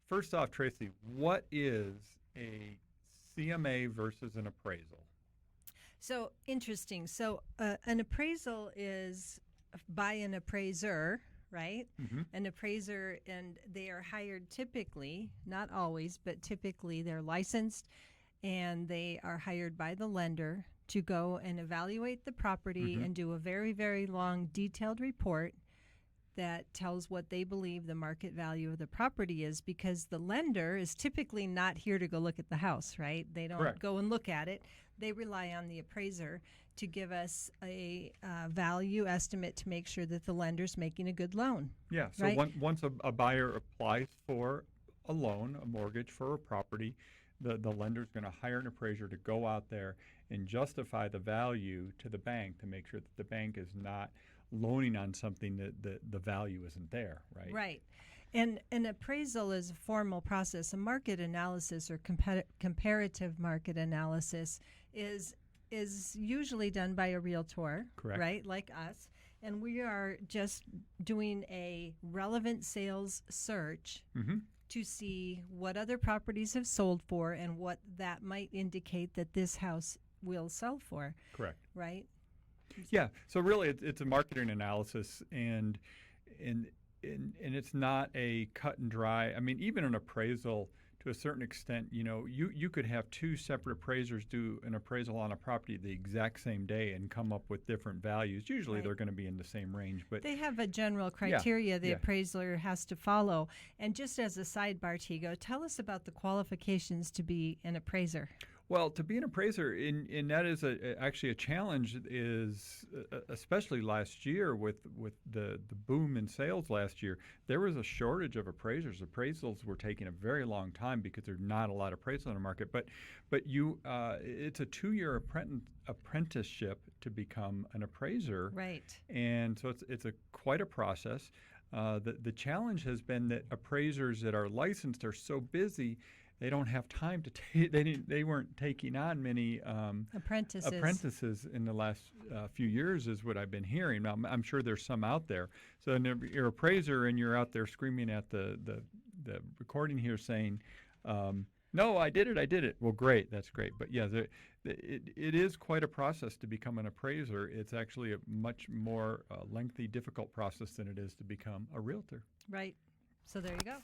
first off, Tracy, what is a CMA versus an appraisal? So interesting. So an appraisal is by an appraiser, right? Mm-hmm. An appraiser, and they are hired typically, not always, but typically they're licensed and they are hired by the lender to go and evaluate the property Mm-hmm. and do a very, very long, detailed report that tells what they believe the market value of the property is, because the lender is typically not here to go look at the house, right? They don't Correct. go and look at it. They rely on the appraiser to give us a value estimate to make sure that the lender's making a good loan. Yeah, so right? once a buyer applies for a loan, a mortgage for a property, the lender's going to hire an appraiser to go out there and justify the value to the bank to make sure that the bank is not loaning on something that the value isn't there, right? Right. And an appraisal is a formal process. A market analysis or comparative market analysis is usually done by a realtor, Correct. right, like us. And we are just doing a relevant sales search Mm-hmm. to see what other properties have sold for and what that might indicate that this house will sell for, Correct. right? Yeah. So really, it's a marketing analysis, and it's not a cut and dry. I mean, even an appraisal, to a certain extent, you could have two separate appraisers do an appraisal on a property the exact same day and come up with different values. Usually, Right. they're going to be in the same range, but They have a general criteria the yeah. appraiser has to follow. And just as a sidebar, Tego, tell us about the qualifications to be an appraiser. Well, to be an appraiser, and that is actually a challenge, is especially last year with the boom in sales last year, there was a shortage of appraisers. Appraisals were taking a very long time because there's not a lot of appraisals in the market. But it's a 2-year apprenticeship to become an appraiser. Right. And so it's quite a process. The challenge has been that appraisers that are licensed are so busy, they don't have time to take. They weren't taking on many apprentices in the last few years, is what I've been hearing. Now, I'm sure there's some out there. So you're an appraiser and you're out there screaming at the recording here saying, "No, I did it." Well, great, that's great. But yeah, it is quite a process to become an appraiser. It's actually a much more lengthy, difficult process than it is to become a realtor. Right. So there you go.